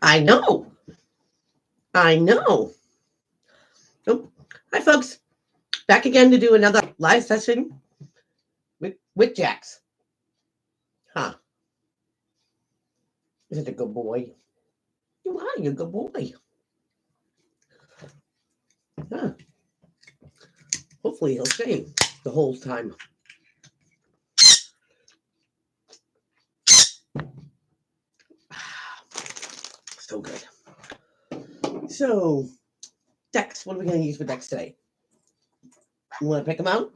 I know. I know. Oh, hi, folks. Back again to do another live session with Jax. Huh. Isn't it a good boy? You are. You're a good boy. Huh. Hopefully he'll stay the whole time. So good. So, Dex, what are we going to use for Dex today? You want to pick him out?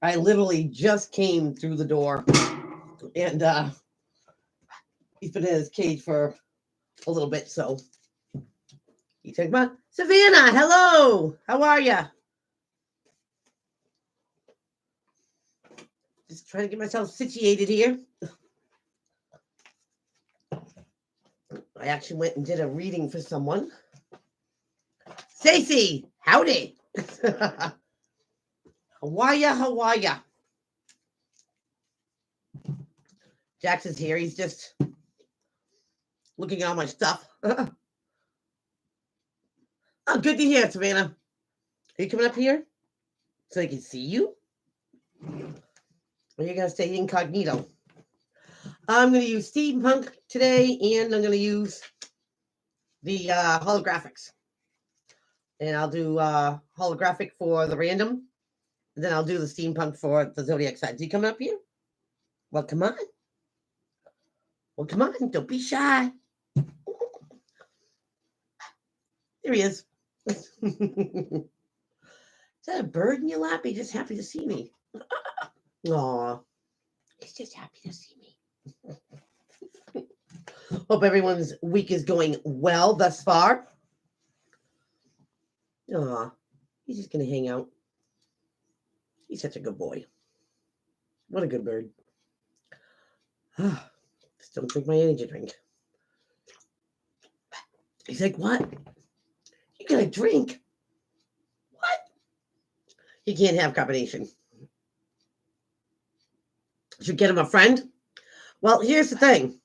I literally just came through the door, and he's been in his cage for a little bit, so you take him out. Savannah, hello. How are you? Just trying to get myself situated here. I actually went and did a reading for someone. Stacey, howdy. How are ya? How are ya? Jackson's here. He's just looking at all my stuff. Oh, good to hear, Savannah. Are you coming up here so I can see you? Or are you going to stay incognito? I'm going to use steampunk today, and I'm going to use the holographics. And I'll do holographic for the random, and then I'll do the steampunk for the zodiac side. Are you coming up here? Well, come on. Well, come on. Don't be shy. There he is. Is that a bird in your lap? He's just happy to see me. Aw. He's just happy to see me. Hope everyone's week is going well thus far. Aw. He's just going to hang out. He's such a good boy. What a good bird. Just don't drink my energy drink. He's like, what? You got a drink? What? He can't have combination. Should get him a friend? Well, here's the thing.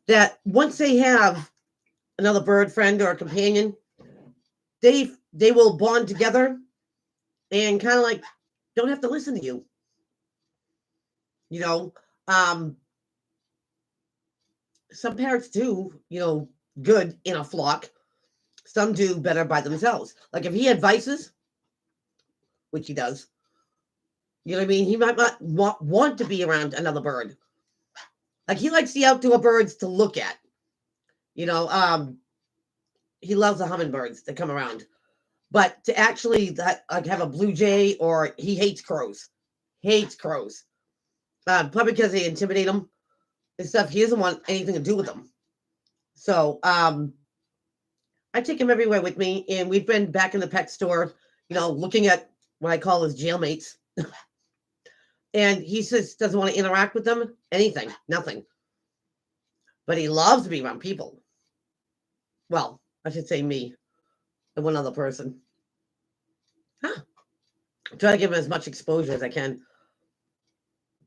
That once they have another bird friend or a companion, they will bond together and kind of like don't have to listen to you. You know, some parrots do, good in a flock. Some do better by themselves. Like if he had vices, which he does, you know what I mean? He might not want to be around another bird. Like he likes the outdoor birds to look at. He loves the hummingbirds that come around. But to actually have a blue jay, or he hates crows. Probably because they intimidate him and stuff. He doesn't want anything to do with them. So I take him everywhere with me, and we've been back in the pet store, looking at what I call his jailmates. And he just doesn't want to interact with them. Anything, nothing. But he loves to be around people. Well, I should say me and one other person. Try to give him as much exposure as I can.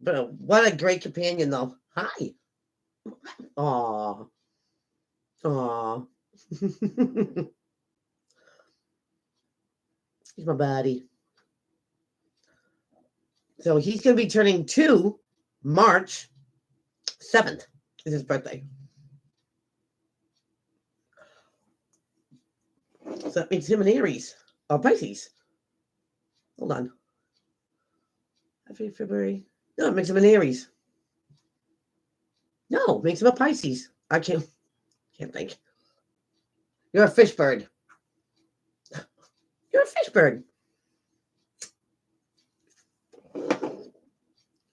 But what a great companion, though. Hi. Aw. He's my buddy. So he's going to be turning 2 March 7th. Is his birthday. So that makes him an Aries. Or Pisces. Hold on. February. No, it makes him an Aries. No, it makes him a Pisces. I can't think. You're a fish bird. You're a fish bird.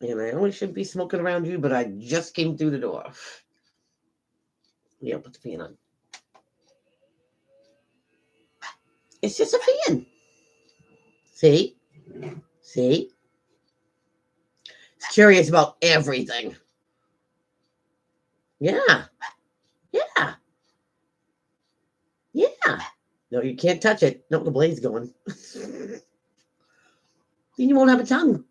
And I always should be smoking around you, but I just came through the door. Yeah, put the fan on. It's just a fan. See? It's curious about everything. Yeah. No, you can't touch it. No, the blade's going. Then you won't have a tongue.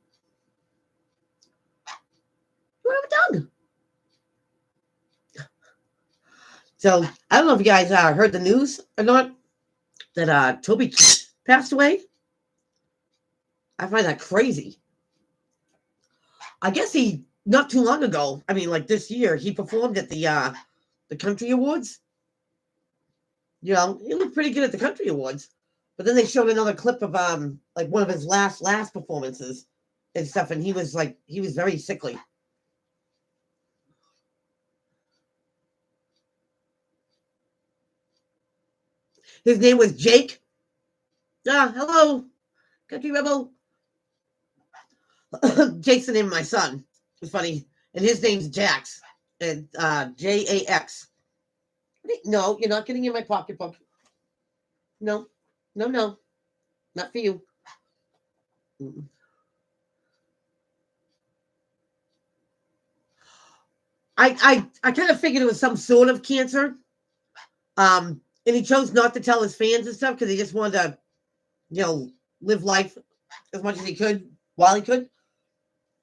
You won't have a tongue. So I don't know if you guys heard the news or not that Toby Keith passed away. I find that crazy. I guess he not too long ago. I mean, like this year, he performed at the country awards. You know, he looked pretty good at the country awards. But then they showed another clip of like one of his last performances and stuff, and he was very sickly. His name was Jake. Hello, Country Rebel. Jake's the name of my son. It's funny. And his name's Jax. And Jax. No, you're not getting in my pocketbook. No, no, no. Not for you. I kind of figured it was some sort of cancer. And he chose not to tell his fans and stuff because he just wanted to, you know, live life as much as he could while he could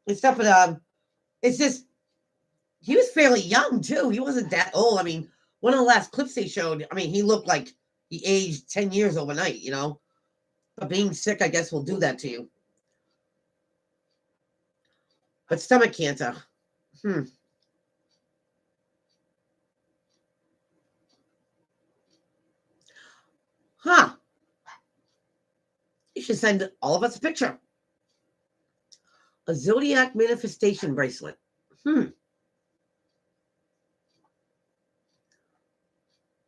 and stuff. But it's just he was fairly young too. He wasn't that old. I mean, one of the last clips they showed, I mean, he looked like he aged 10 years overnight, you know. But being sick, I guess, will do that to you. But stomach cancer. Huh. You should send all of us a picture. A zodiac manifestation bracelet.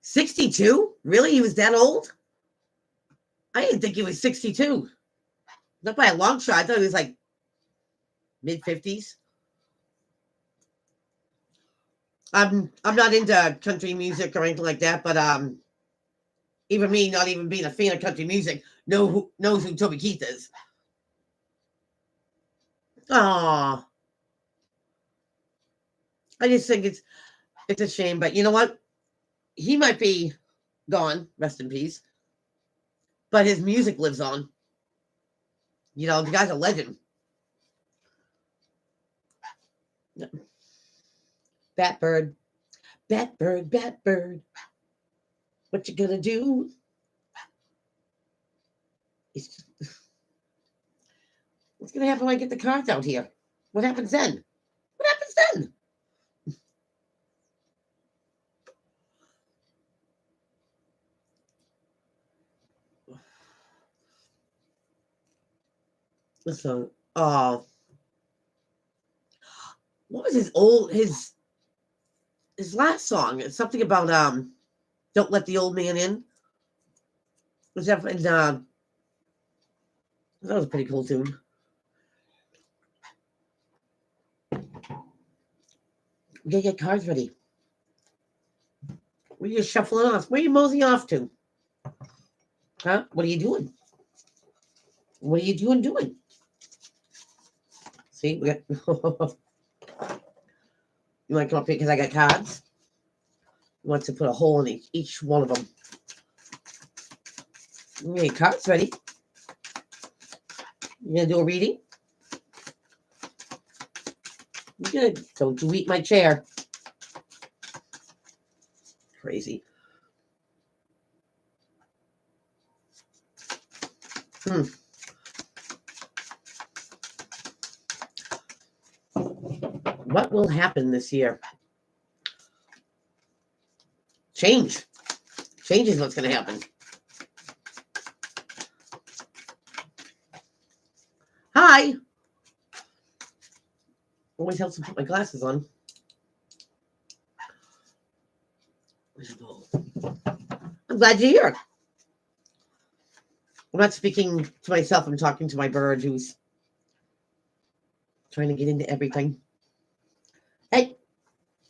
62? Really? He was that old? I didn't think he was 62. Not by a long shot. I thought he was like mid 50s. I'm not into country music or anything like that, but even me, not even being a fan of country music, knows who Toby Keith is. Aw. I just think it's a shame, but you know what? He might be gone, rest in peace, but his music lives on. You know, the guy's a legend. Batbird, Batbird, Batbird. What you gonna do? What's gonna happen when I get the cards out here? What happens then? What happens then? So, what was his last song? It's something about "Don't Let the Old Man In." Was that? And that was a pretty cool tune. We gotta get cards ready. Where are you shuffling off? Where are you moseying off to? Huh? What are you doing? What are you doing? See, we got. You want to come up here because I got cards? You want to put a hole in each one of them. Okay, cards ready. You gonna do a reading? Good. Don't you eat my chair. Crazy. What will happen this year? Change. Change is what's going to happen. Hi. Always helps to put my glasses on. I'm glad you're here. I'm not speaking to myself. I'm talking to my bird who's trying to get into everything. Hey,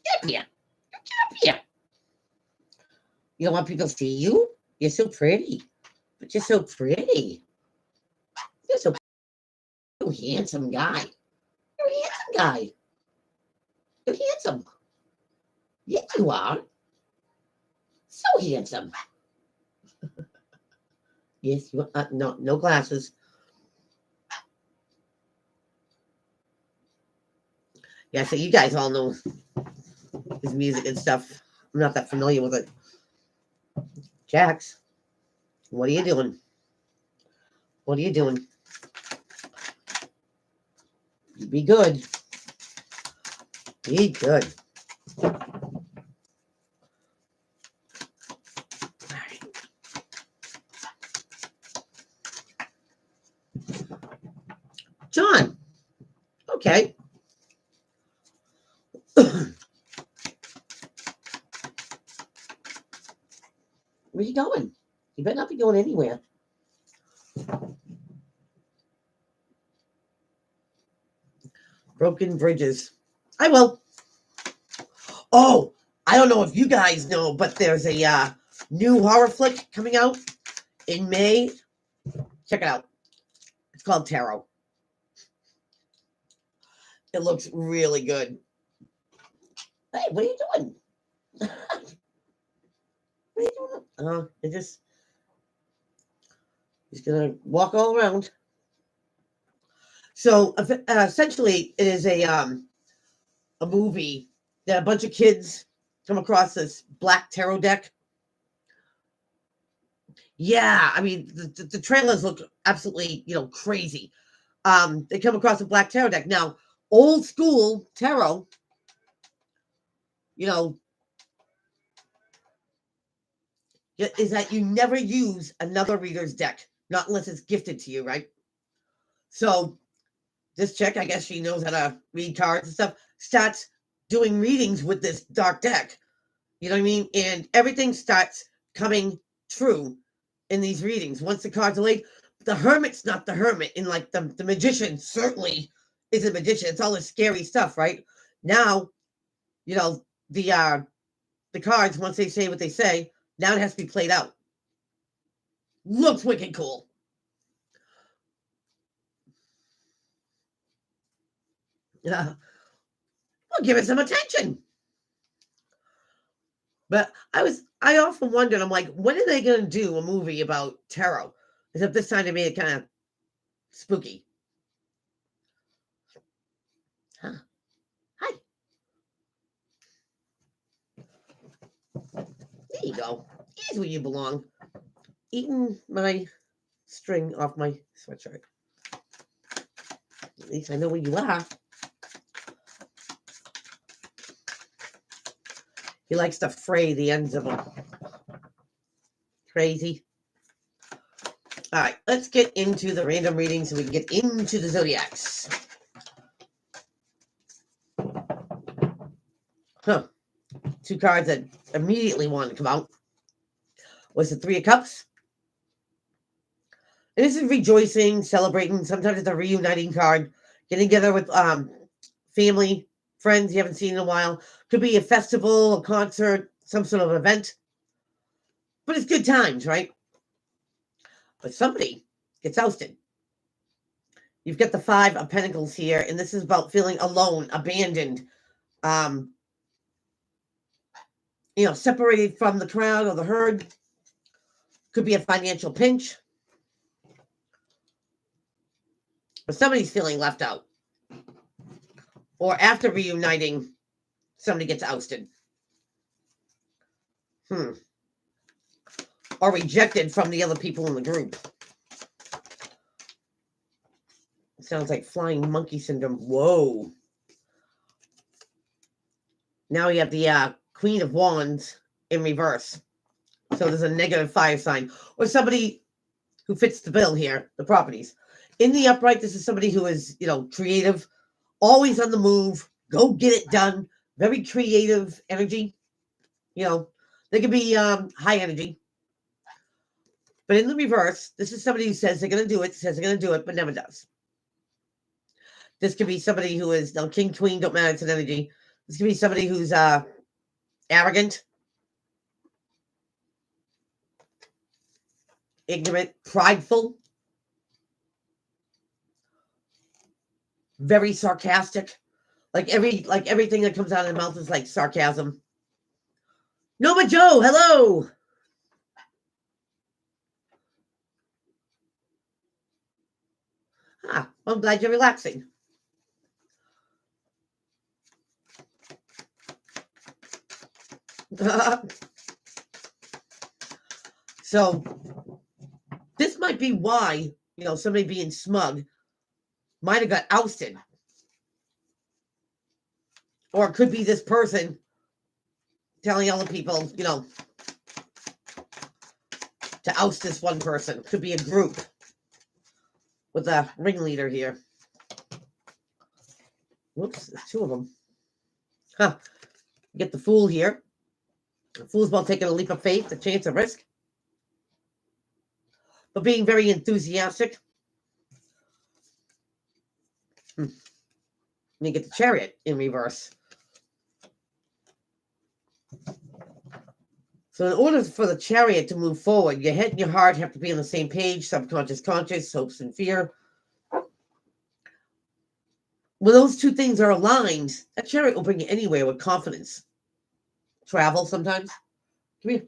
get up here. Get up here. You don't want people to see you? You're so pretty. But you're so pretty. You're so handsome guy. You're a handsome guy. You're handsome. Yes, you are. So handsome. Yes, you are. No glasses. Yeah, so you guys all know his music and stuff. I'm not that familiar with it. Jacks, what are you doing? What are you doing? Be good. Be good. All right. John. Okay. Where you going? You better not be going anywhere. Broken bridges. I will. Oh, I don't know if you guys know, but there's a new horror flick coming out in May. Check it out. It's called Tarot. It looks really good. Hey, what are you doing? What are you doing? He's gonna walk all around. So essentially, it is a movie that a bunch of kids come across this black tarot deck. Yeah, I mean the trailers look absolutely crazy. They come across a black tarot deck. Now, old school tarot, you know, is that you never use another reader's deck, not unless it's gifted to you, right? So this chick, I guess she knows how to read cards and stuff, starts doing readings with this dark deck. You know what I mean? And everything starts coming true in these readings. Once the cards are laid, the hermit's not the hermit. And like the magician certainly is a magician. It's all this scary stuff, right? Now, the cards, once they say what they say, now it has to be played out. Looks wicked cool. Yeah. Well, give it some attention. But I often wondered, I'm like, when are they going to do a movie about tarot? Except this time they made it kind of spooky. Huh. Hi. There you go. Here's where you belong. Eating my string off my sweatshirt. At least I know where you are. He likes to fray the ends of them. Crazy. All right, let's get into the random reading so we can get into the zodiacs. Huh. Two cards that immediately wanted to come out was the Three of Cups. And this is rejoicing, celebrating. Sometimes it's a reuniting card. Getting together with family, friends you haven't seen in a while. Could be a festival, a concert, some sort of event. But it's good times, right? But somebody gets ousted. You've got the Five of Pentacles here, and this is about feeling alone, abandoned, separated from the crowd or the herd. Could be a financial pinch. But somebody's feeling left out. Or after reuniting, somebody gets ousted. Or rejected from the other people in the group. It sounds like flying monkey syndrome. Whoa. Now we have the Queen of Wands in reverse. So there's a negative fire sign. Or somebody who fits the bill here, the properties. In the upright, this is somebody who is, creative, always on the move, go get it done, very creative energy. They can be high energy. But in the reverse, this is somebody who says they're going to do it, but never does. This could be somebody who is, king, queen, don't matter, it's an energy. This could be somebody who's arrogant, ignorant, prideful, very sarcastic. Like everything that comes out of their mouth is like sarcasm. Nova Joe, hello. Well, I'm glad you're relaxing. So this might be why, somebody being smug might have got ousted. Or it could be this person telling other people, to oust this one person. Could be a group with a ringleader here. Whoops, there's two of them. Huh. Get the Fool here. The Fool's about taking a leap of faith, a chance, a risk. But being very enthusiastic. And you get the Chariot in reverse. So in order for the Chariot to move forward, your head and your heart have to be on the same page, subconscious, conscious, hopes and fear. When those two things are aligned, that Chariot will bring you anywhere with confidence. Travel sometimes. Come here.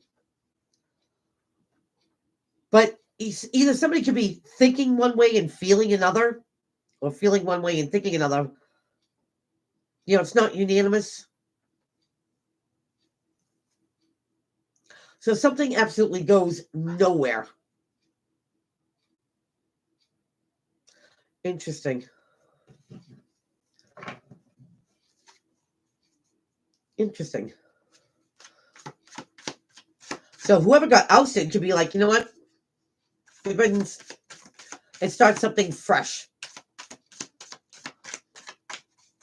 But either somebody could be thinking one way and feeling another, or feeling one way and thinking another. It's not unanimous. So something absolutely goes nowhere. Interesting. Interesting. So whoever got ousted could be like, you know what? And start something fresh.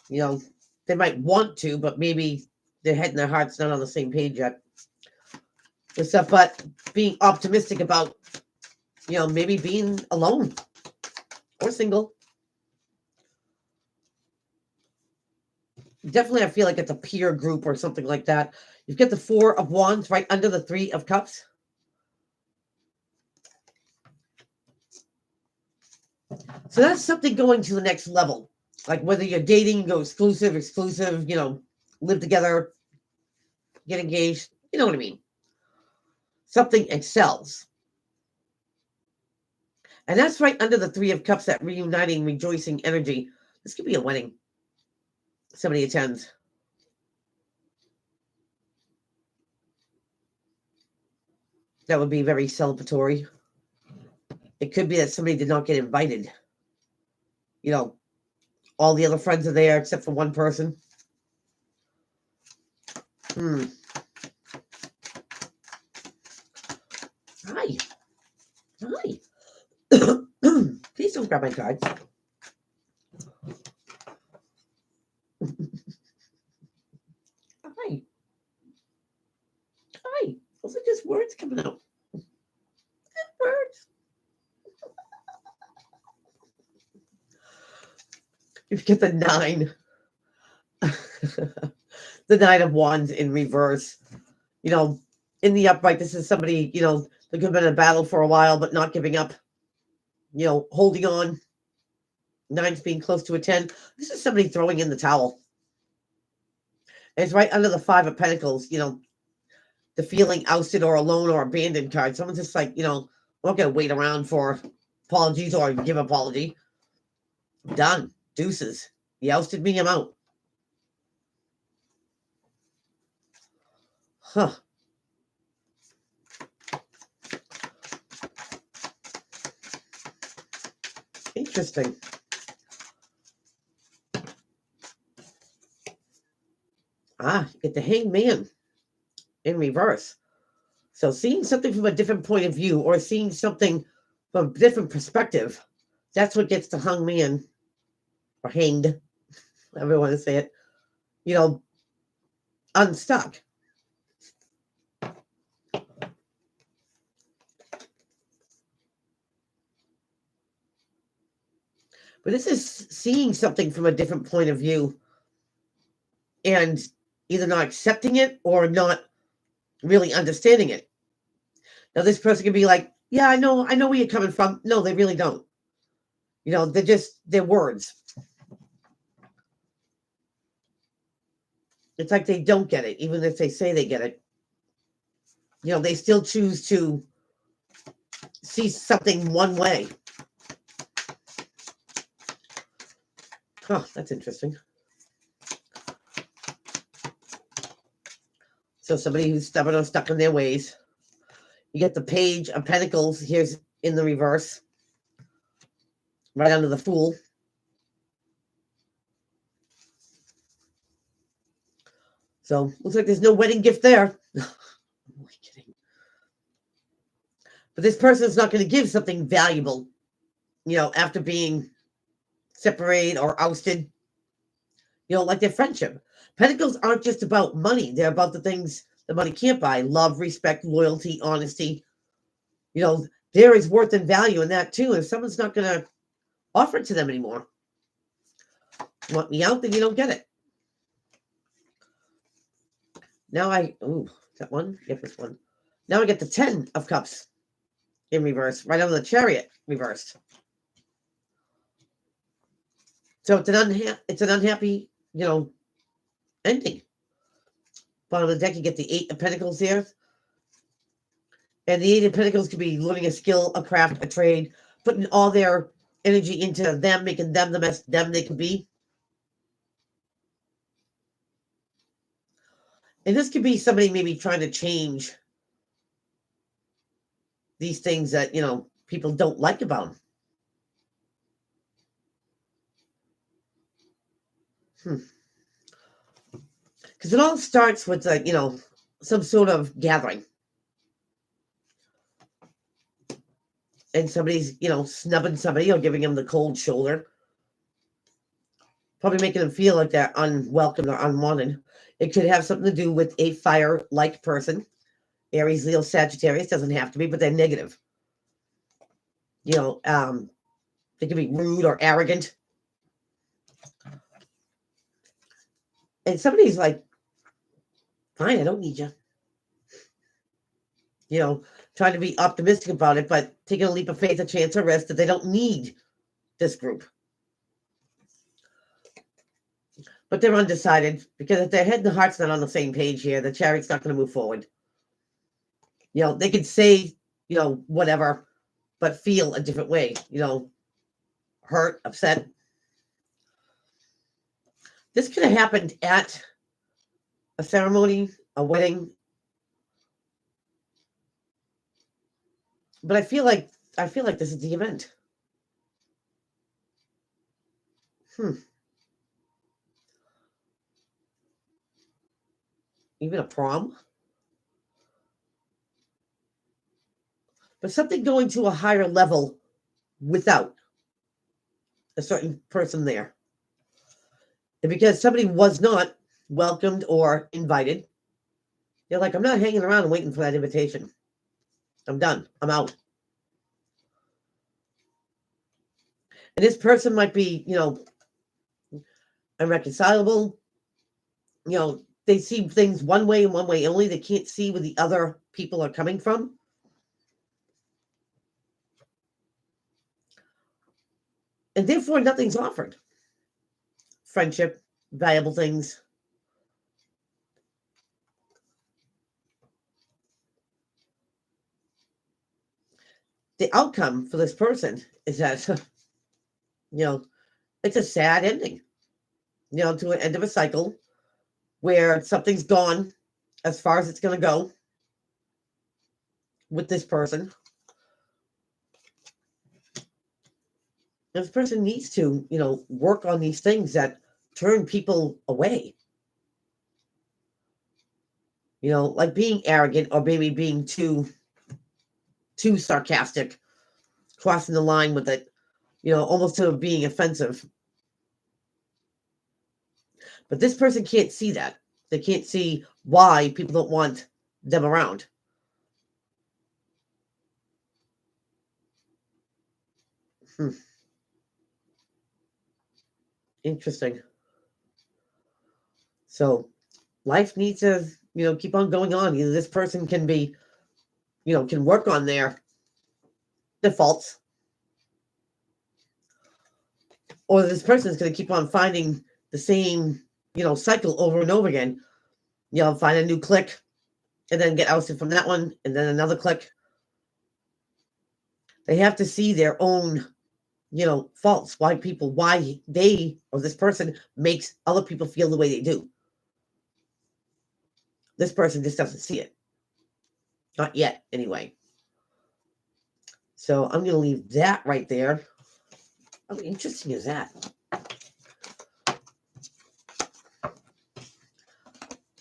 They might want to, but maybe their head and their heart's not on the same page yet. And stuff, but being optimistic about, maybe being alone or single. Definitely, I feel like it's a peer group or something like that. You've got the Four of Wands right under the Three of Cups. So that's something going to the next level. Like whether you're dating, go exclusive, live together, get engaged. You know what I mean? Something excels. And that's right under the Three of Cups, that reuniting, rejoicing energy. This could be a wedding. Somebody attends. That would be very celebratory. It could be that somebody did not get invited. All the other friends are there except for one person. Hi. Hi. Please don't grab my cards. Hi. Hi. Those are just words coming out. Words. You get the 9. The 9 of Wands in reverse. In the upright, this is somebody, that could have been in a battle for a while, but not giving up. Holding on. 9's being close to a 10. This is somebody throwing in the towel. And it's right under the 5 of Pentacles, the feeling ousted or alone or abandoned card. Someone's just like, I'm not going to wait around for apologies or give apology. Done. Deuces. You ousted me, I'm out. Huh. Interesting. Get the Hanged Man in reverse. So seeing something from a different point of view or seeing something from a different perspective, that's what gets the Hung Man or hanged, however you want to say it, unstuck. But this is seeing something from a different point of view and either not accepting it or not really understanding it. Now, this person can be like, yeah, I know where you're coming from. No, they really don't. They're words. It's like they don't get it, even if they say they get it. They still choose to see something one way. Huh, that's interesting. So somebody who's stubborn or stuck in their ways. You get the Page of Pentacles. Here's in the reverse. Right under the Fool. So looks like there's no wedding gift there. I'm only kidding. But this person is not going to give something valuable, after being separated or ousted, like their friendship. Pentacles aren't just about money. They're about the things that money can't buy. Love, respect, loyalty, honesty. There is worth and value in that too. If someone's not going to offer it to them anymore, want me out, then you don't get it. Now that one? Get this one. Now I get the 10 of Cups in reverse, right under the Chariot reversed. So it's an unhappy, ending. Bottom of the deck, you get the 8 of Pentacles here. And the 8 of Pentacles could be learning a skill, a craft, a trade, putting all their energy into them, making them the best them they can be. And this could be somebody maybe trying to change these things that, people don't like about them. Because it all starts with, some sort of gathering. And somebody's, snubbing somebody or giving them the cold shoulder. Probably making them feel like they're unwelcome or unwanted. It could have something to do with a fire-like person. Aries, Leo, Sagittarius, doesn't have to be, but they're negative. They can be rude or arrogant. And somebody's like, fine, I don't need you. Trying to be optimistic about it, but taking a leap of faith, a chance, or risk that they don't need this group. But they're undecided because if their head and the heart's not on the same page here, the Chariot's not going to move forward. They could say, whatever, but feel a different way, hurt, upset. This could have happened at a ceremony, a wedding. But I feel like this is the event. Even a prom? But something going to a higher level without a certain person there. And because somebody was not welcomed or invited, they're like, I'm not hanging around and waiting for that invitation. I'm done. I'm out. And this person might be, irreconcilable. They see things one way and one way only. They can't see where the other people are coming from. And therefore, nothing's offered. Friendship, valuable things. The outcome for this person is that, it's a sad ending, to an end of a cycle where something's gone as far as it's going to go with this person. This person needs to, work on these things that turn people away. Like being arrogant or maybe being too sarcastic, crossing the line with it, almost to being offensive. But this person can't see that. They can't see why people don't want them around. Interesting. So life needs to, keep on going on. Either this person can be, can work on their faults, or this person is going to keep on finding the same, cycle over and over again. Find a new clique and then get ousted from that one and then another clique. They have to see their own, faults, why they or this person makes other people feel the way they do. This person just doesn't see it. Not yet, anyway. So I'm going to leave that right there. How interesting is that?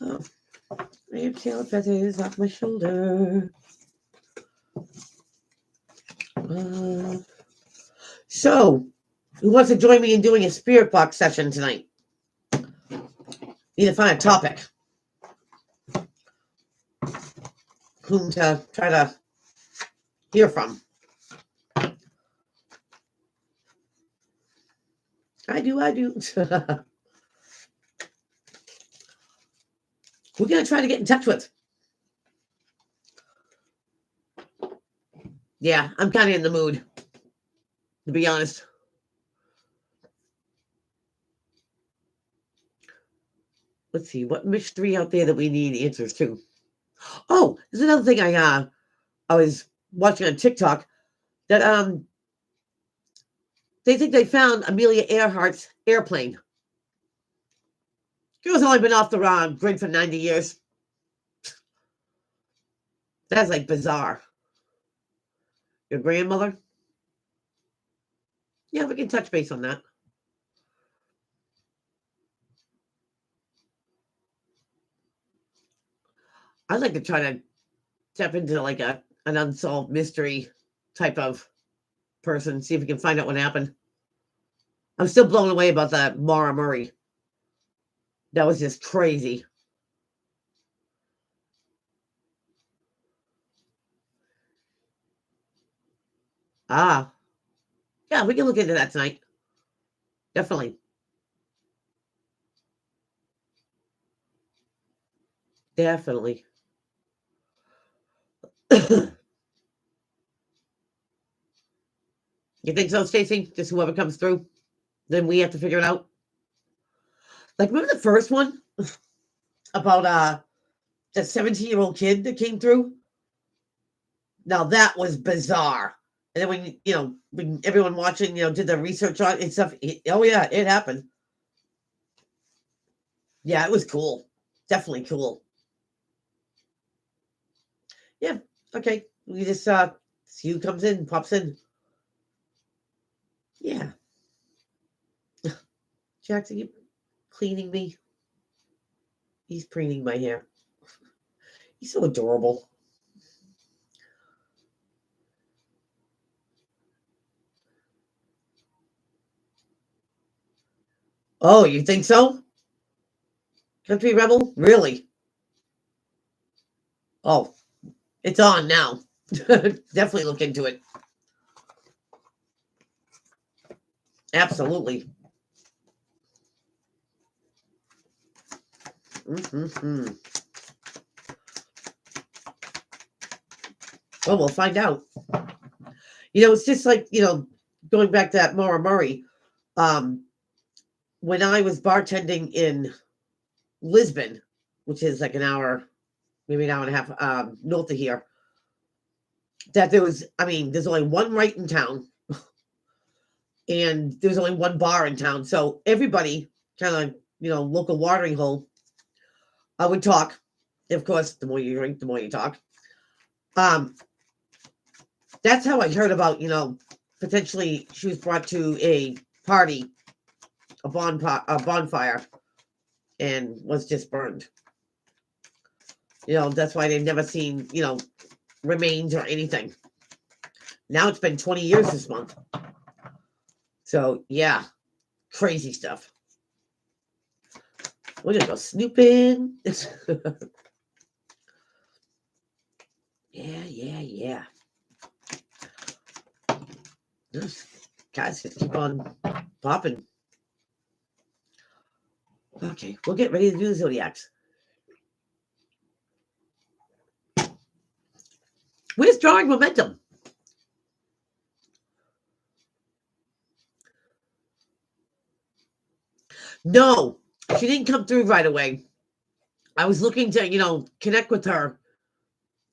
Oh, I have tail feathers off my shoulder. So, who wants to join me in doing a spirit box session tonight? Need to find a topic. Whom to try to hear from. I do. We're going to try to get in touch with. Yeah, I'm kind of in the mood, to be honest. Let's see, what mystery out there that we need answers to? Oh, there's another thing I was watching on TikTok that they think they found Amelia Earhart's airplane. Girl's only been off the grid for 90 years. That's like bizarre. Your grandmother? Yeah, we can touch base on that. I'd like to try to tap into like an unsolved mystery type of person, see if we can find out what happened. I'm still blown away about that Maura Murray. That was just crazy. Ah. Yeah, we can look into that tonight. Definitely. Definitely. You think so, Stacey? Just whoever comes through? Then we have to figure it out. Like, remember the first one about that 17-year-old kid that came through? Now that was bizarre. And then when everyone watching, did the research on it and stuff, oh yeah, it happened. Yeah, it was cool. Definitely cool. Yeah, okay. We just see who comes in, pops in. Yeah. Jackson, you cleaning me? He's preening my hair. He's so adorable. Oh, you think so? Country Rebel? Really? Oh, it's on now. Definitely look into it. Absolutely. Mm-hmm. Well, we'll find out. It's just like, going back to that Maura Murray. When I was bartending in Lisbon, which is like an hour, maybe an hour and a half north of here, that there's only one right in town. And there's only one bar in town. So everybody kind of, local watering hole, I would talk. Of course, the more you drink, the more you talk. That's how I heard about, potentially she was brought to a party, a bonfire, and was just burned. That's why they've never seen, remains or anything. Now it's been 20 years this month. So, yeah, crazy stuff. We're going to go snooping. Yeah. Guys, just keep on popping. Okay, we'll get ready to do the Zodiacs. Where's drawing momentum? No, she didn't come through right away. I was looking to, connect with her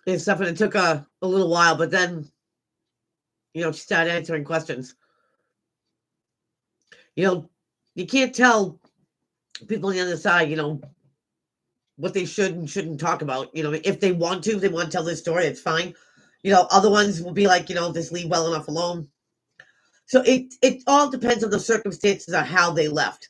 and stuff, and it took a little while, but then, she started answering questions. You can't tell people on the other side, what they should and shouldn't talk about. If they want to, if they want to tell this story, it's fine. Other ones will be like, just leave well enough alone. So it all depends on the circumstances of how they left.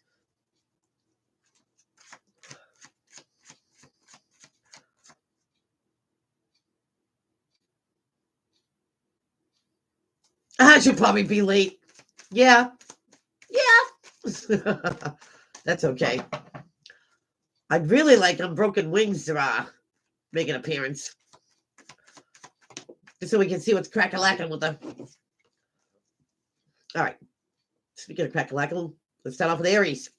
I should probably be late. Yeah. That's okay. I'd really like Unbroken Wings to make an appearance. Just so we can see what's crack-a-lacking with them. All right. Speaking of crack-a-lacking, let's start off with Aries.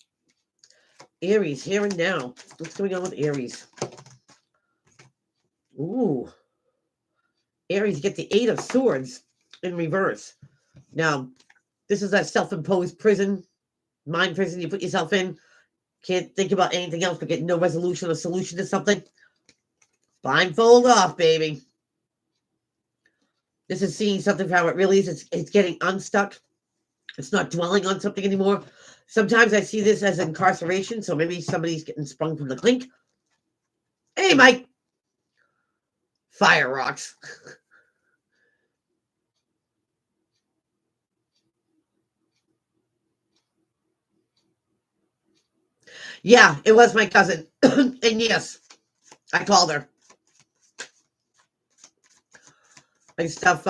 Aries, here and now. What's going on with Aries? Ooh. Aries, you get the Eight of Swords in reverse. Now, this is that self-imposed prison, mind prison you put yourself in. Can't think about anything else but get no resolution or solution to something. Blindfold off, baby. This is seeing something for how it really is. It's getting unstuck. It's not dwelling on something anymore. Sometimes I see this as incarceration, so maybe somebody's getting sprung from the clink. Hey, Mike. Fire rocks. Yeah, it was my cousin. And yes, I called her. And stuff.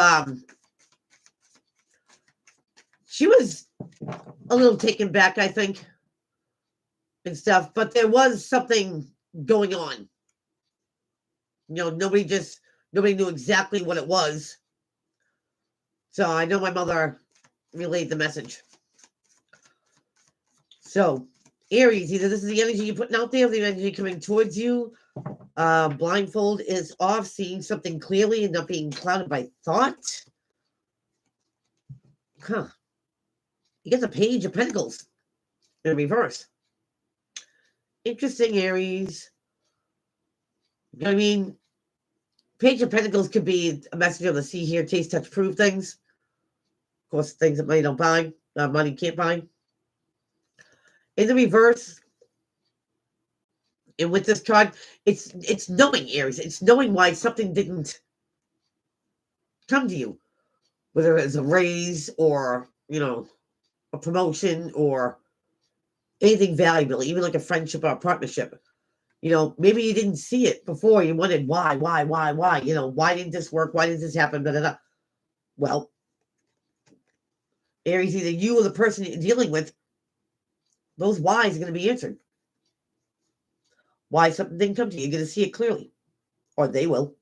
She was a little taken back, I think, and stuff. But there was something going on. Nobody knew exactly what it was. So I know my mother relayed the message. So, Aries, either this is the energy you're putting out there, or the energy coming towards you. Blindfold is off, seeing something clearly and not being clouded by thought. Huh. You get the Page of Pentacles in reverse. Interesting, Aries. You know what I mean? Page of Pentacles could be a message on the see, hear, taste, touch, prove things. Of course, things that money don't buy, money can't buy. In the reverse, and with this card, it's knowing, Aries. It's knowing why something didn't come to you, whether it's a raise or a promotion or anything valuable, even like a friendship or a partnership. Maybe you didn't see it before. You wondered why. Why didn't this work? Why did this happen? Blah, blah, blah. Well, Aries, either you or the person you're dealing with, those whys are going to be answered. Why something didn't come to you. You're going to see it clearly. Or they will.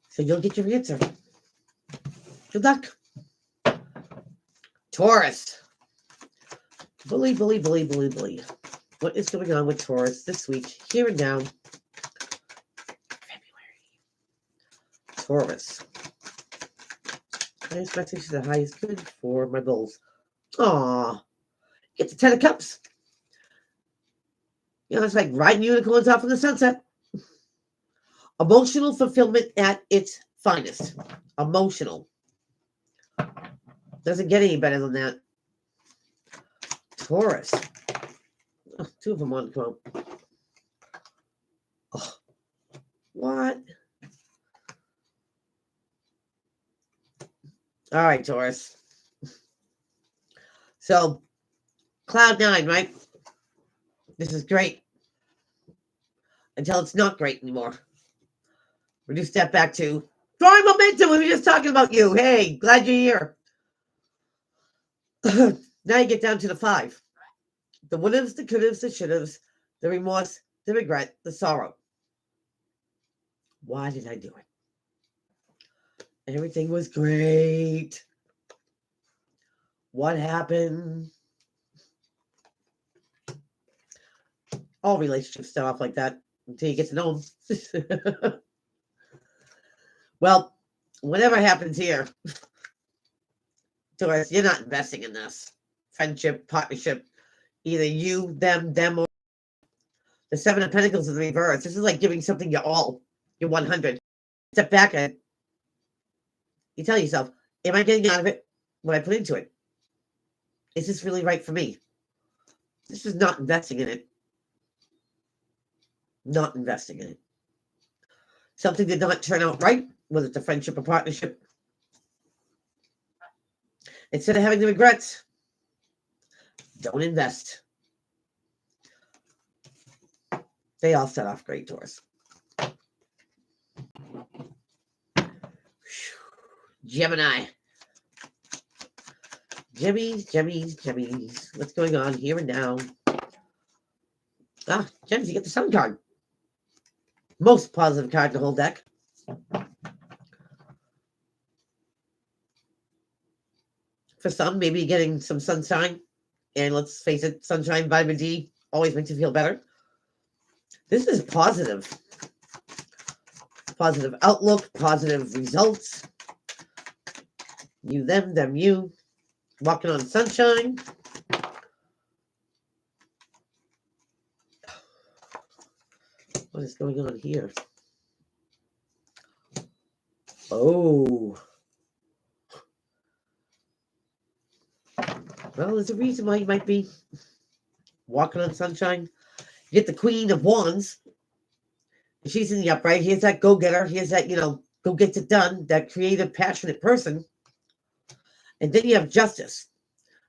So you'll get your answer. Good luck. Taurus. Bully. What is going on with Taurus this week, here and now? February. Taurus. Highest message, the highest good for my bulls. Aw. Get the 10 of Cups. It's like riding unicorns off in the sunset. Emotional fulfillment at its finest. Emotional. Doesn't get any better than that. Taurus. Oh, two of them want to come out. Oh, what? All right, Taurus. So, Cloud 9, right? This is great. Until it's not great anymore. We're just step back to drawing momentum. We were just talking about you. Hey, glad you're here. Now you get down to the 5. The would-haves, the could-haves, the should-haves, the remorse, the regret, the sorrow. Why did I do it? Everything was great. What happened? All relationships start off like that until you get to know them. Well, whatever happens here, Taurus, you're not investing in this. Friendship, partnership, either you, them, or the 7 of Pentacles in the reverse. This is like giving something your all, your 100. Step back and you tell yourself, am I getting out of it what I put into it? Is this really right for me? This is not investing in it. Not investing in it. Something did not turn out right, whether it's a friendship or partnership. Instead of having the regrets, don't invest. They all set off great doors. Gemini. Gemmies. What's going on here and now? Gems, you get the Sun card. Most positive card in the whole deck. For some, maybe getting some sunshine. And let's face it, sunshine, vitamin D always makes you feel better. This is positive. Positive outlook, positive results. You, them, you. Walking on sunshine. What is going on here? Oh. Well, there's a reason why you might be walking on sunshine. You get the Queen of Wands. She's in the upright. Here's that go-getter. Here's that, go get it done. That creative, passionate person. And then you have Justice.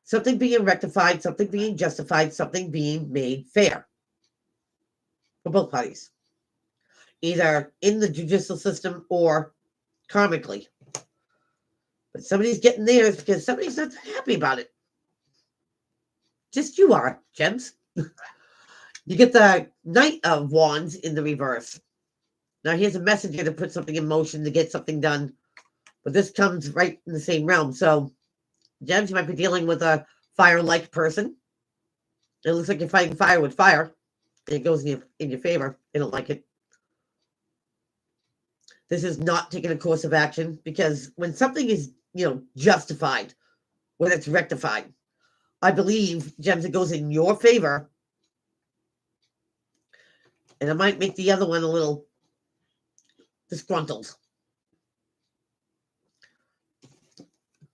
Something being rectified, something being justified, something being made fair. For both parties. Either in the judicial system or karmically. But somebody's getting theirs because somebody's not happy about it. Just you are, Gems. You get the Knight of Wands in the reverse. Now here's a messenger to put something in motion to get something done. But this comes right in the same realm. So, Gems, you might be dealing with a fire-like person. It looks like you're fighting fire with fire. And it goes in your favor. They don't like it. This is not taking a course of action because when something is, justified, when it's rectified, I believe, Gems, it goes in your favor. And it might make the other one a little disgruntled.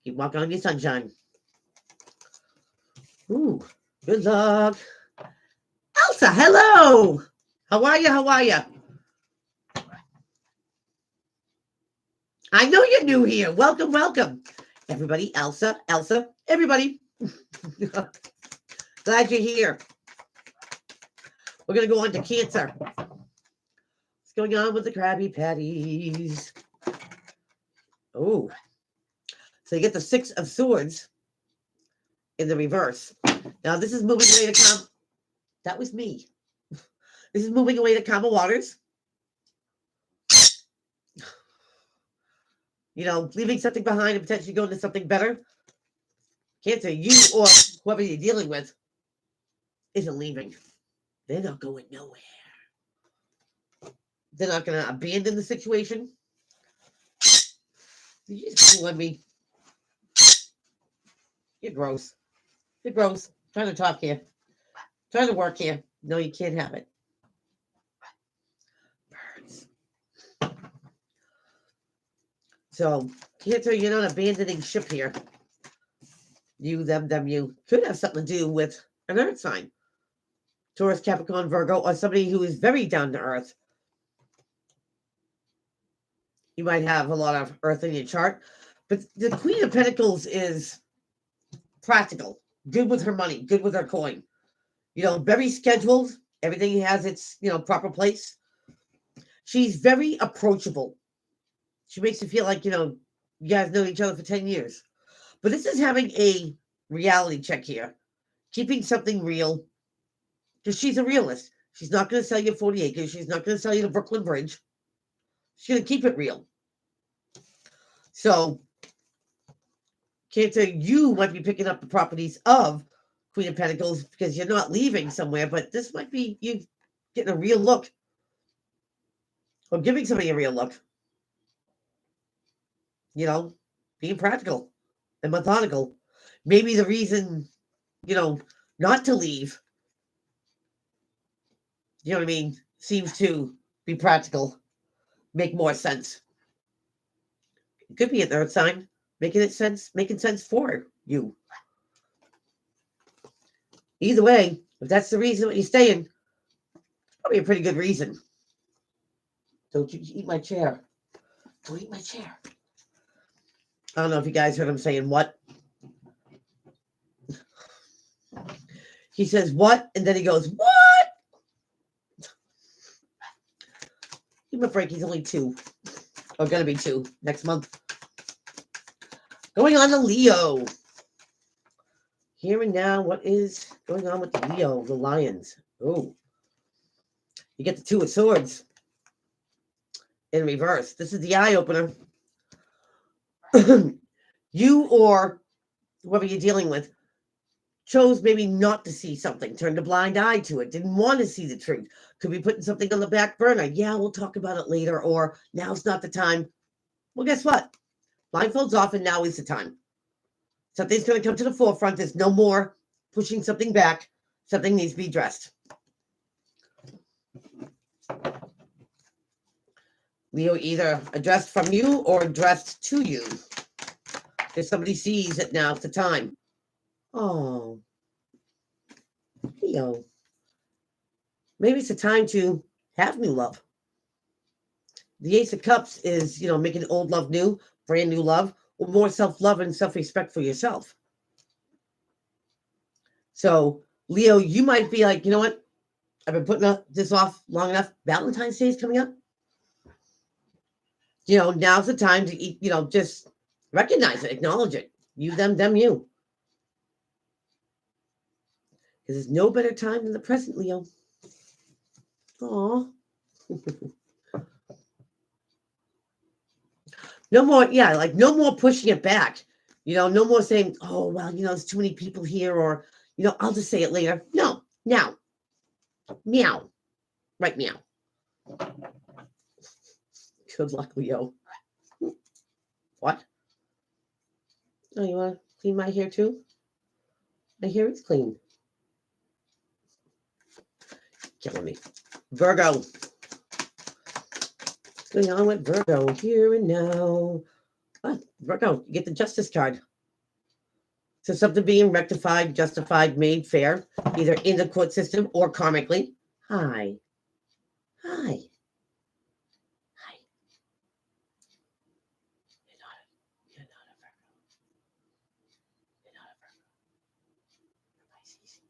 Keep walking on your sunshine. Ooh, good luck. Elsa, hello. How are you? I know you're new here. Welcome. Everybody, Elsa, everybody. Glad you're here. We're going to go on to Cancer. What's going on with the Krabby Patties? Oh. So you get the Six of Swords in the reverse. Now, this is moving away to calm. That was me. This is moving away to calmer waters. Leaving something behind and potentially going to something better. Cancer, you or whoever you're dealing with isn't leaving. They're not going nowhere. They're not going to abandon the situation. You just fooling me. You're gross. Trying to talk here. Trying to work here. No, you can't have it. Birds. So, Cancer, you're not abandoning ship here. You, them, you. Could have something to do with an earth sign. Taurus, Capricorn, Virgo, or somebody who is very down to earth. You might have a lot of earth in your chart. But the Queen of Pentacles is practical. Good with her money. Good with her coin. Very scheduled. Everything has its, proper place. She's very approachable. She makes you feel like, you guys know each other for 10 years. But this is having a reality check here. Keeping something real. Because she's a realist. She's not going to sell you 40 acres. She's not going to sell you the Brooklyn Bridge. She's going to keep it real. So, Cancer, you might be picking up the properties of Queen of Pentacles because you're not leaving somewhere, but this might be you getting a real look. Or giving somebody a real look. Being practical and methodical. Maybe the reason, not to leave, seems to be practical, make more sense. It could be an earth sign, making sense for you. Either way, If that's the reason what you're staying, probably a pretty good reason. Don't you eat my chair. Don't eat my chair. I don't know if you guys heard him saying what. He says what, and then he goes, what? Give him a break. He's only 2. Or going to be 2 next month. Going on to Leo. Here and now, what is going on with Leo, the Lions? Oh. You get the 2 of Swords in reverse. This is the eye opener. You or whoever you're dealing with chose maybe not to see something, turned a blind eye to it, didn't want to see the truth. Could be putting something on the back burner. Yeah, we'll talk about it later, or now's not the time. Well, guess what? Blindfolds off, and now is the time. Something's going to come to the forefront. There's no more pushing something back. Something needs to be addressed. Leo, either addressed from you or addressed to you. If somebody sees it, now's the time. Oh, Leo. Maybe it's a time to have new love. The Ace of Cups is, making old love new, brand new love, or more self-love and self-respect for yourself. So, Leo, you might be like, you know what? I've been putting this off long enough. Valentine's Day is coming up. Now's the time to eat, just recognize it, acknowledge it. You, them, you. Because there's no better time than the present, Leo. Aw. No more, no more pushing it back. No more saying, oh, well, there's too many people here, or, I'll just say it later. No, now. Meow. Right, meow. Good luck, Leo. What? Oh, you want to clean my hair too? My hair is clean. Killing me. Virgo. What's going on with Virgo here and now? Oh, Virgo, you get the Justice card. So something being rectified, justified, made fair, either in the court system or karmically. Hi. Hi. Hi. You're not a Virgo. You're not a Virgo. Pisces.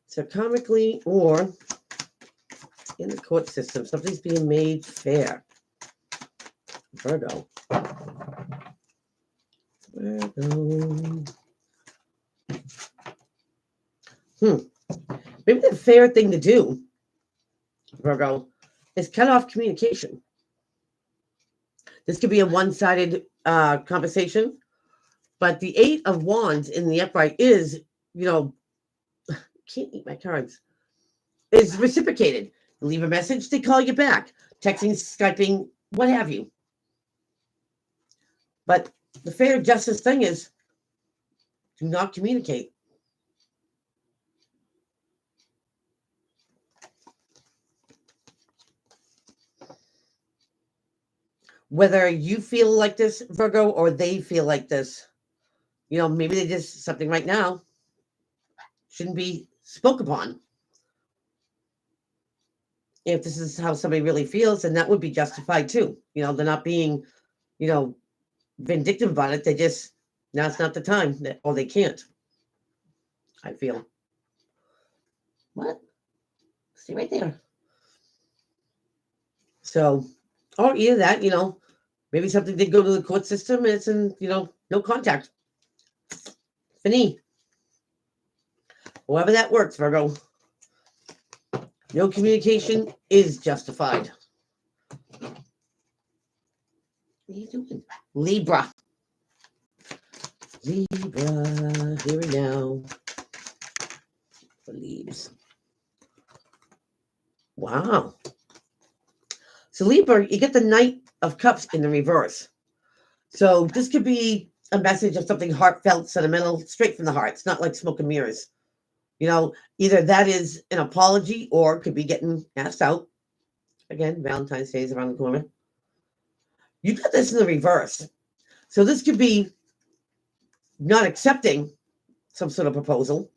So karmically or in the court system, something's being made fair. Virgo. Virgo. Maybe the fair thing to do, Virgo, is cut off communication. This could be a one-sided conversation, but the 8 of Wands in the upright is, can't eat my cards, is reciprocated. You leave a message, they call you back. Texting, Skyping, what have you. But the fair justice thing is, do not communicate. Whether you feel like this, Virgo, or they feel like this, maybe they just something right now shouldn't be spoke upon. If this is how somebody really feels, then that would be justified too. They're not being, vindictive about it. They just, now it's not the time, or they can't. I feel. What? See right there. So, or either that, maybe something did go to the court system and it's in, no contact. Fini. However that works, Virgo. No communication is justified. What are you doing? Libra. Libra, here and now. For Libs. Wow. So Libra, you get the Knight of Cups in the reverse. So this could be a message of something heartfelt, sentimental, straight from the heart. It's not like smoke and mirrors. Either that is an apology or could be getting asked out. Again, Valentine's Day is around the corner. You got this in the reverse. So this could be not accepting some sort of proposal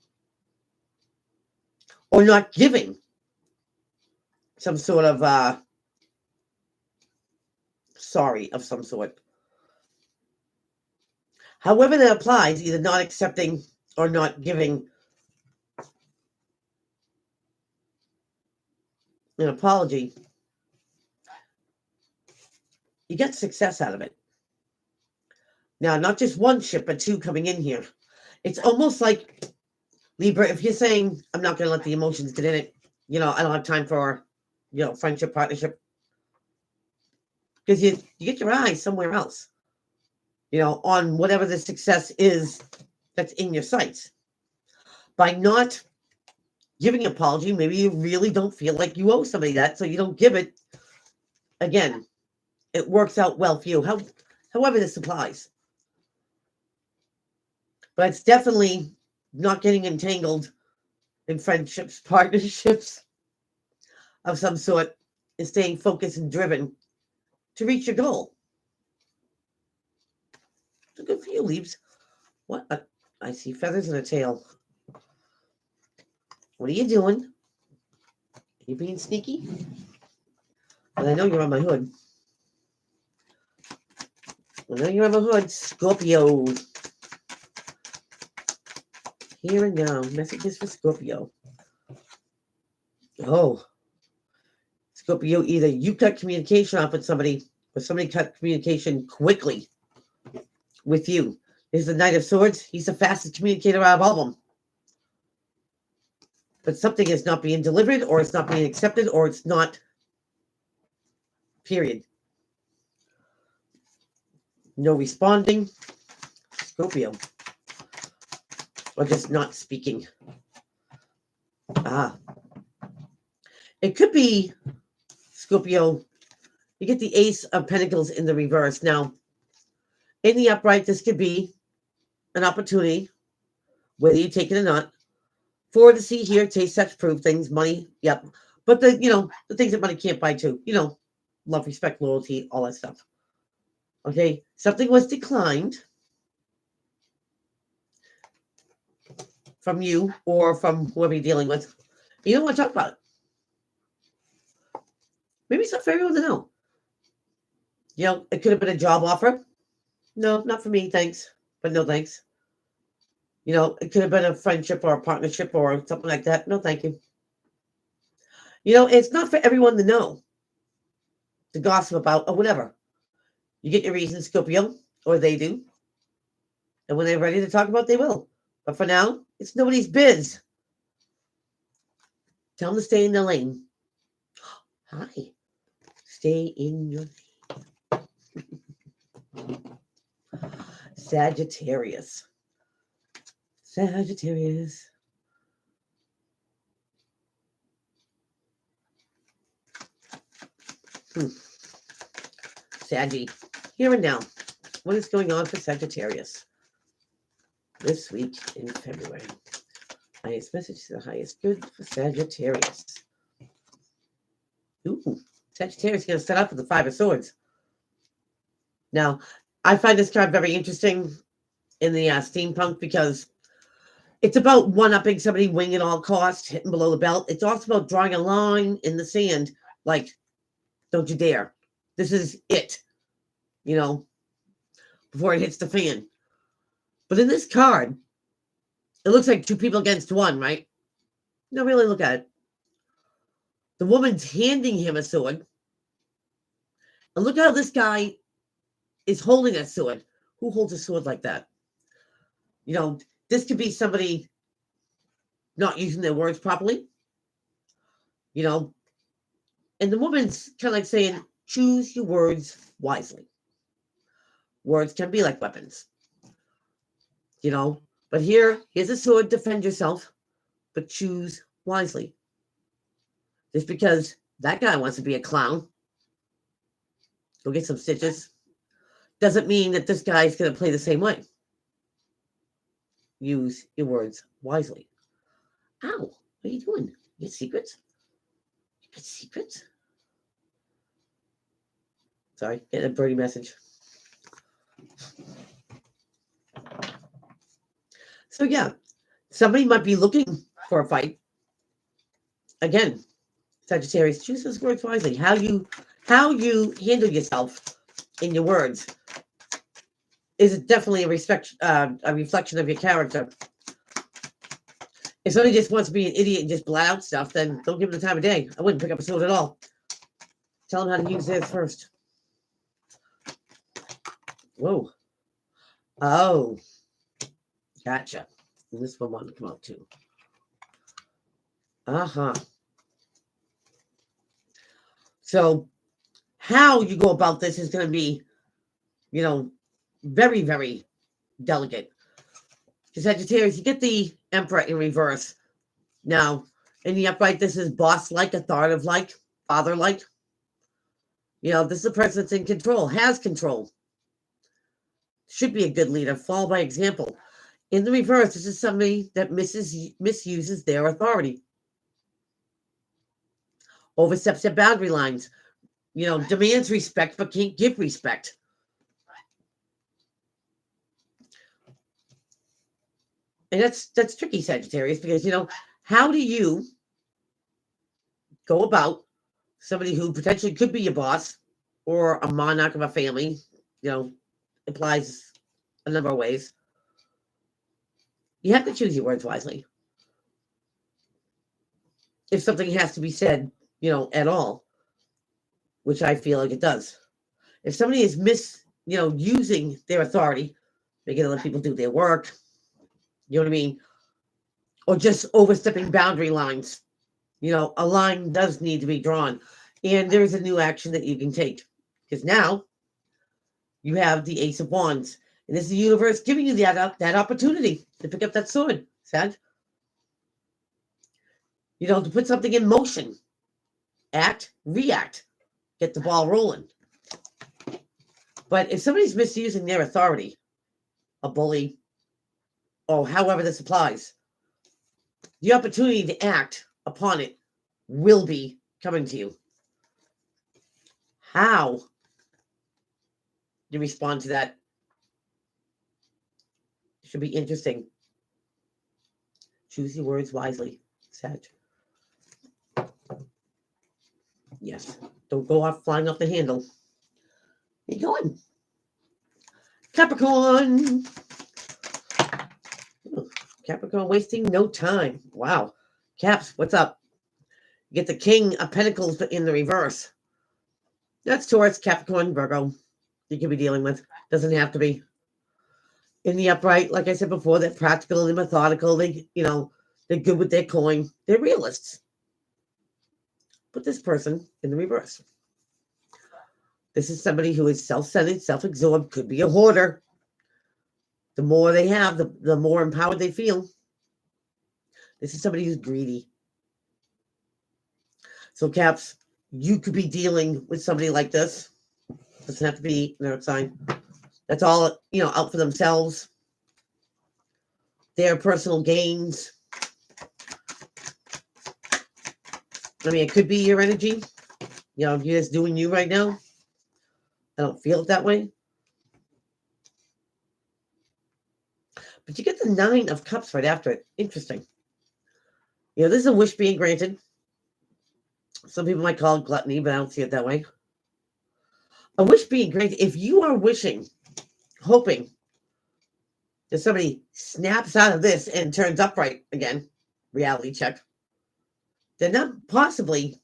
or not giving some sort of sorry of some sort. However that applies, either not accepting or not giving an apology, you get success out of it. Now, not just one ship, but two coming in here. It's almost like, Libra, if you're saying, I'm not going to let the emotions get in it, I don't have time for, friendship, partnership, because you get your eyes somewhere else, on whatever the success is that's in your sights. By not giving an apology, maybe you really don't feel like you owe somebody that, so you don't give it. Again, it works out well for you, however this applies. But it's definitely not getting entangled in friendships, partnerships of some sort, and staying focused and driven to reach your goal. So good for you, Leaves. What? I see feathers in a tail. What are you doing? Are you being sneaky? Well, I know you're on my hood. Scorpio. Here and now, messages for Scorpio. Oh, Scorpio, either you cut communication off with somebody or somebody cut communication quickly with you. Is the Knight of Swords. He's the fastest communicator out of all of them. But something is not being delivered, or it's not being accepted, or it's not, period. No responding. Scorpio. Or just not speaking. It could be, Scorpio, you get the Ace of Pentacles in the reverse. Now, in the upright, this could be an opportunity, whether you take it or not, for to see, hear, taste, touch, prove things, money, yep. But the things that money can't buy too, love, respect, loyalty, all that stuff. Okay, something was declined from you or from whoever you're dealing with. You don't want to talk about it. Maybe it's not for everyone to know. It could have been a job offer. No, not for me, thanks. But no thanks. It could have been a friendship or a partnership or something like that. No, thank you. It's not for everyone to know, to gossip about or whatever. You get your reasons, Scorpio, or they do. And when they're ready to talk about, they will. But for now, it's nobody's biz. Tell them to stay in their lane. Hi. Stay in your lane. Sagittarius. Saggy. Here and now. What is going on for Sagittarius this week in February? Highest message to the highest good for Sagittarius. Ooh, Sagittarius is going to set up with the Five of Swords. Now, I find this card very interesting in the steampunk because it's about one-upping somebody, winning at all costs, hitting below the belt. It's also about drawing a line in the sand, like, don't you dare. This is it, before it hits the fan. But in this card, it looks like two people against one, right? No, really look at it. The woman's handing him a sword. And look how this guy is holding a sword. Who holds a sword like that? This could be somebody not using their words properly. And the woman's kind of like saying, choose your words wisely. Words can be like weapons. But here's a sword, defend yourself, but choose wisely. Just because that guy wants to be a clown, go get some stitches, doesn't mean that this guy's going to play the same way. Use your words wisely. Ow, what are you doing? You got secrets? You got secrets? Sorry, getting a birdie message. So yeah, somebody might be looking for a fight. Again, Sagittarius, choose those words wisely. How you handle yourself in your words is definitely a reflection of your character. If somebody just wants to be an idiot and just blat out stuff, then don't give them the time of day. I wouldn't pick up a sword at all. Tell them how to use theirs first. Whoa. Oh. Gotcha. And this one wanted to come out too. Uh-huh. So how you go about this is going to be, very, very delicate. Because Sagittarius, you get the Emperor in reverse. Now, in the upright, this is boss-like, authoritative-like, father-like. This is a person that's in control, has control. Should be a good leader, follow by example. In the reverse, this is somebody that misuses their authority. Oversteps their boundary lines. Demands respect but can't give respect. And that's tricky, Sagittarius, because how do you go about somebody who potentially could be your boss or a monarch of a family? Implies a number of ways. You have to choose your words wisely. If something has to be said, at all, which I feel like it does. If somebody is using their authority, making other people do their work, you know what I mean? Or just overstepping boundary lines. A line does need to be drawn. And there's a new action that you can take. Because now you have the Ace of Wands. And this is the universe giving you that opportunity to pick up that sword, Sag. To put something in motion. Act, react. Get the ball rolling. But if somebody's misusing their authority, a bully, or however this applies, the opportunity to act upon it will be coming to you. How you respond to that should be interesting. Choose your words wisely, Sag. Yes, don't go off flying off the handle. Where you going? Capricorn. Capricorn wasting no time. Wow. Caps, what's up? You get the King of Pentacles in the reverse. That's Taurus, Capricorn, Virgo. You could be dealing with. Doesn't have to be. In the upright, like I said before, they're practical, they're methodical, they're good with their coin. They're realists. Put this person in the reverse. This is somebody who is self-centered, self-absorbed, could be a hoarder. The more they have, the more empowered they feel. This is somebody who's greedy. So, Caps, you could be dealing with somebody like this. Doesn't have to be an earth sign. That's all, out for themselves. Their personal gains. I mean, it could be your energy. You're just doing you right now. I don't feel it that way. But you get the 9 of Cups right after it. Interesting. This is a wish being granted. Some people might call it gluttony, but I don't see it that way. A wish being granted. If you are wishing, hoping that somebody snaps out of this and turns upright again, reality check, then that possibly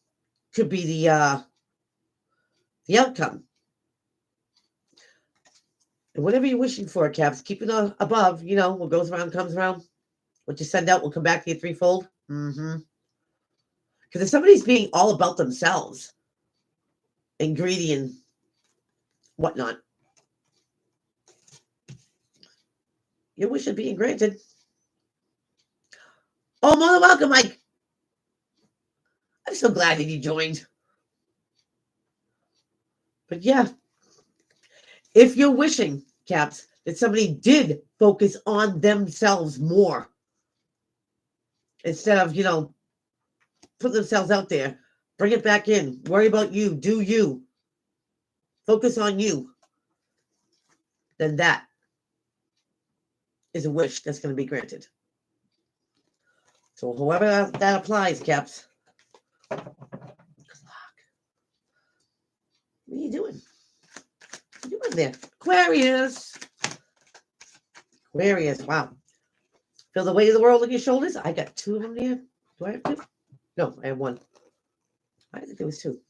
could be the outcome. And whatever you're wishing for, Caps, keep it above. What goes around comes around. What you send out will come back to you threefold. Because if somebody's being all about themselves and greedy and whatnot, your wish is being granted. Oh, more than welcome, Mike. I'm so glad that you joined. But yeah, if you're wishing, Caps, that somebody did focus on themselves more instead of, put themselves out there, bring it back in, worry about you, do you, focus on you, then that is a wish that's going to be granted. So however that applies, Caps. Good luck. What are you doing? What are you doing there? Aquarius. Aquarius, wow. Feel the weight of the world on your shoulders? I got 2 of them there. Do I have 2? No, I have 1. I think there was 2.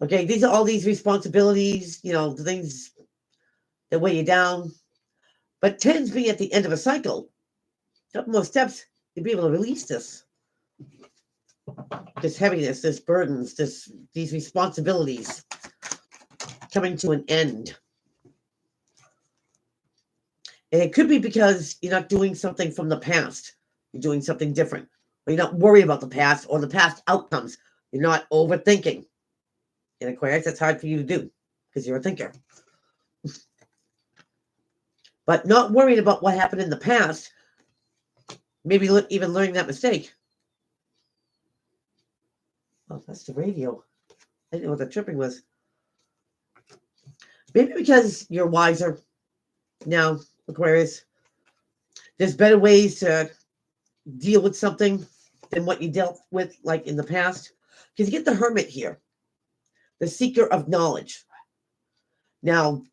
Okay, these are all these responsibilities, the things that weigh you down. But tends to be at the end of a cycle. A couple more steps, you'll be able to release this heaviness, this burdens, these responsibilities coming to an end. And it could be because you're not doing something from the past. You're doing something different. Or you're not worried about the past or the past outcomes. You're not overthinking. In Aquarius, that's hard for you to do because you're a thinker. But not worrying about what happened in the past, maybe even learning that mistake. Oh, that's the radio. I didn't know what the tripping was. Maybe because you're wiser now, Aquarius. There's better ways to deal with something than what you dealt with like in the past. Because you get the Hermit here, the seeker of knowledge. Now,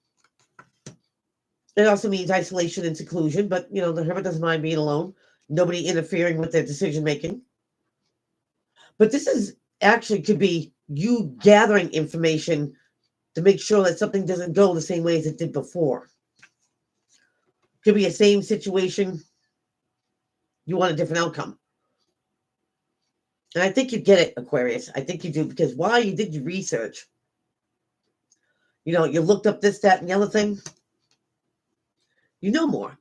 it also means isolation and seclusion, but the Hermit doesn't mind being alone. Nobody interfering with their decision making. But this is actually could be you gathering information to make sure that something doesn't go the same way as it did before. Could be a same situation. You want a different outcome. And I think you get it, Aquarius. I think you do, because while you did your research, you looked up this, that, and the other thing. You know more.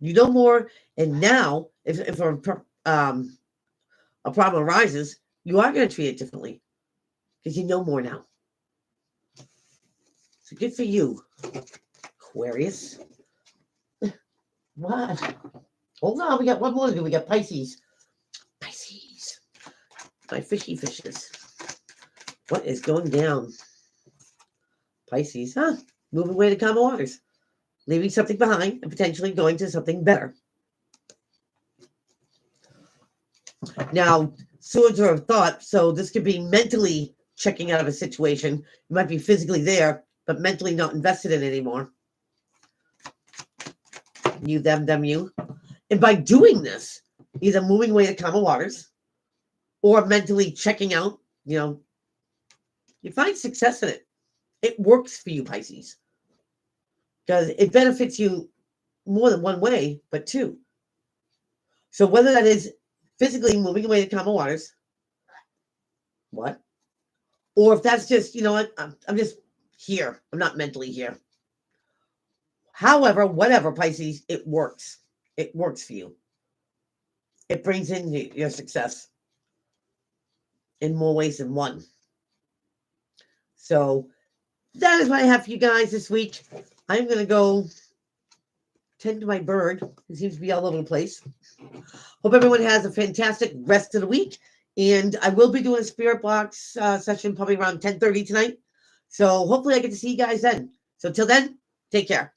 You know more, and now, if a problem arises, you are going to treat it differently because you know more now. So good for you, Aquarius. What? Hold on, we got one more to do. We got Pisces. Pisces. My fishy fishes. What is going down? Pisces, moving away to calm waters. Leaving something behind and potentially going to something better. Now, swords are of thought, so this could be mentally checking out of a situation. You might be physically there, but mentally not invested in it anymore. You, them, you. And by doing this, either moving away to calmer waters or mentally checking out, you find success in it. It works for you, Pisces. Because it benefits you more than one way, but 2. So whether that is physically moving away to calmer waters, what? Or if that's just, I'm just here. I'm not mentally here. However, whatever, Pisces, it works. It works for you. It brings in your success in more ways than one. So that is what I have for you guys this week. I'm going to go tend to my bird. He seems to be all over the place. Hope everyone has a fantastic rest of the week. And I will be doing a Spirit Box session probably around 10:30 tonight. So hopefully I get to see you guys then. So till then, take care.